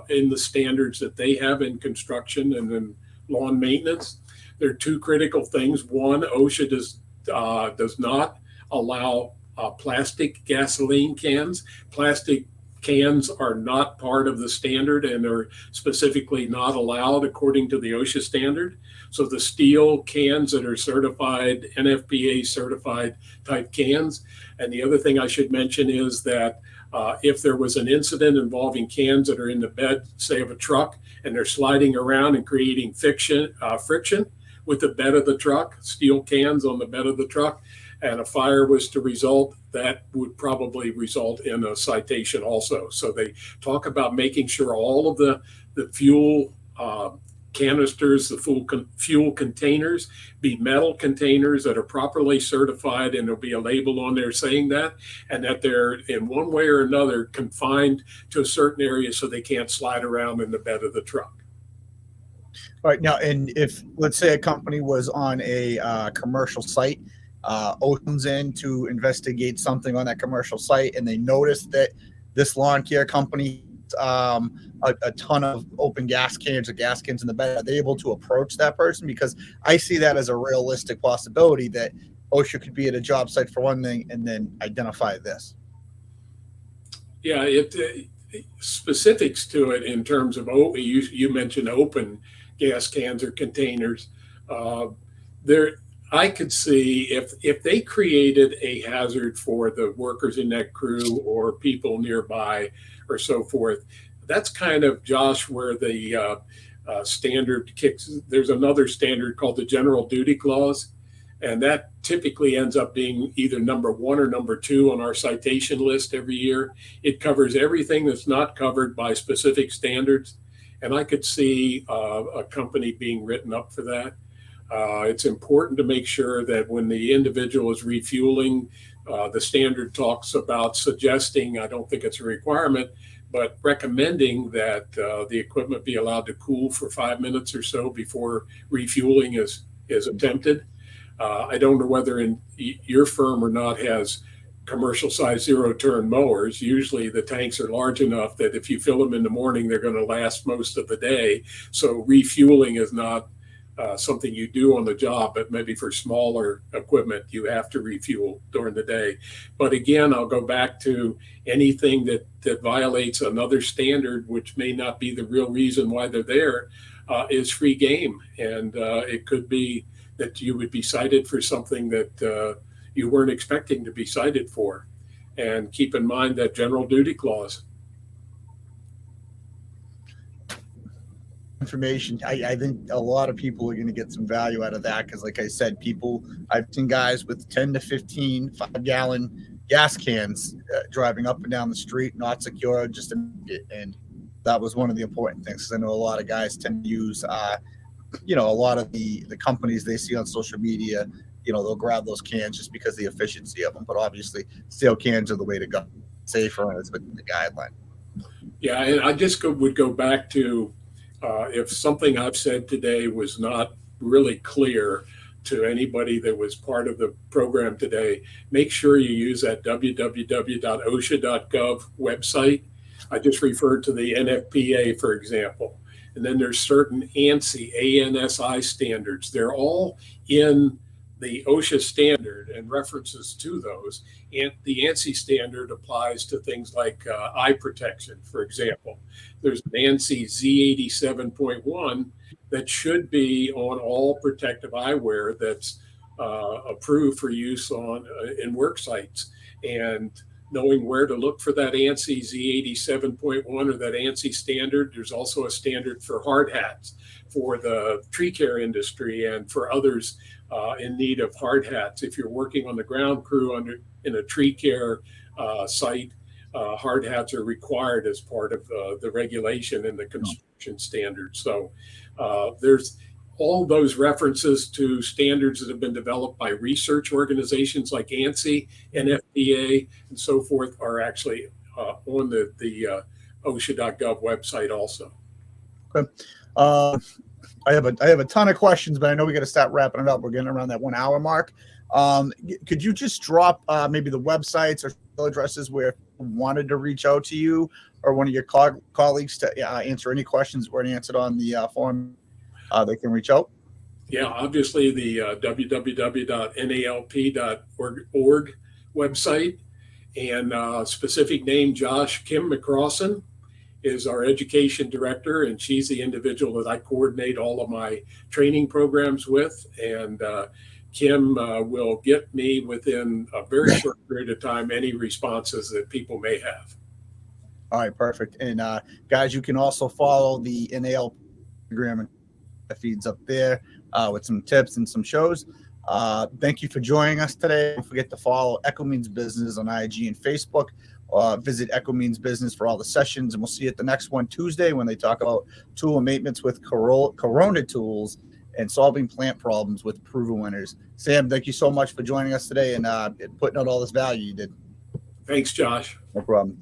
in the standards that they have in construction and in lawn maintenance. There are 2 critical things. One, OSHA does not allow plastic gasoline cans. Plastic cans are not part of the standard and are specifically not allowed according to the OSHA standard. So the steel cans that are certified, NFPA certified type cans. And the other thing I should mention is that if there was an incident involving cans that are in the bed, say of a truck, and they're sliding around and creating friction with the bed of the truck, steel cans on the bed of the truck, and a fire was to result, that would probably result in a citation also. So they talk about making sure all of the fuel canisters, the fuel containers, be metal containers that are properly certified, and there'll be a label on there saying that, and that they're in one way or another confined to a certain area so they can't slide around in the bed of the truck. All right, now, and if, let's say, a company was on a commercial site, OSHA comes in to investigate something on that commercial site, and they notice that this lawn care company a ton of open gas cans or gas cans in the bed, are they able to approach that person? Because I see that as a realistic possibility that OSHA could be at a job site for one thing and then identify this. Yeah, specifics to it in terms of, you mentioned open gas cans or containers. I could see if they created a hazard for the workers in that crew or people nearby or so forth. That's kind of, Josh, where the standard kicks. There's another standard called the general duty clause, and that typically ends up being either number 1 or number 2 on our citation list every year. It covers everything that's not covered by specific standards, and I could see a company being written up for that. It's important to make sure that when the individual is refueling, the standard talks about suggesting, I don't think it's a requirement, but recommending that the equipment be allowed to cool for 5 minutes or so before refueling is attempted. I don't know whether in your firm or not has commercial size zero turn mowers. Usually the tanks are large enough that if you fill them in the morning, they're going to last most of the day. So refueling is not something you do on the job, but maybe for smaller equipment, you have to refuel during the day. But again, I'll go back to anything that violates another standard, which may not be the real reason why they're there, is free game. And it could be that you would be cited for something that you weren't expecting to be cited for. And keep in mind that general duty clause. Information. I think a lot of people are going to get some value out of that because, like I said, I've seen guys with 10 to 15 5-gallon gas cans driving up and down the street, not secure, and that was one of the important things, because I know a lot of guys tend to use, a lot of the companies they see on social media, they'll grab those cans just because of the efficiency of them, but obviously steel cans are the way to go, safer, and it's within the guideline. Yeah, and I just would go back to, if something I've said today was not really clear to anybody that was part of the program today, make sure you use that www.osha.gov website. I just referred to the NFPA, for example. And then there's certain ANSI, ANSI standards. They're all in the OSHA standard and references to those. And the ANSI standard applies to things like eye protection, for example. There's an ANSI Z87.1 that should be on all protective eyewear that's approved for use in work sites. And knowing where to look for that ANSI Z87.1 or that ANSI standard, there's also a standard for hard hats for the tree care industry and for others in need of hard hats. If you're working on the ground crew in a tree care site, hard hats are required as part of the regulation and the construction standards. So there's all those references to standards that have been developed by research organizations like ANSI, NFPA, and so forth are actually on the OSHA.gov website also. Okay. I have a ton of questions, but I know we got to start wrapping it up. We're getting around that 1 hour mark. Could you just drop maybe the websites or addresses where you wanted to reach out to you or one of your colleagues to answer any questions that weren't answered on the forum? They can reach out? Yeah, obviously the www.nalp.org website. And specific name, Josh, Kim McCrossan is our education director, and she's the individual that I coordinate all of my training programs with. And Kim will get me within a very short period of time any responses that people may have. All right, perfect. And guys, you can also follow the NAL program and feeds up there with some tips and some shows. Thank you for joining us today. Don't forget to follow Echo Means Business on IG and Facebook. Visit Echo Means Business for all the sessions, and we'll see you at the next one Tuesday when they talk about tool and maintenance with Corona tools and solving plant problems with proven winners. Sam, thank you so much for joining us today and putting out all this value you did. Thanks, Josh. No problem.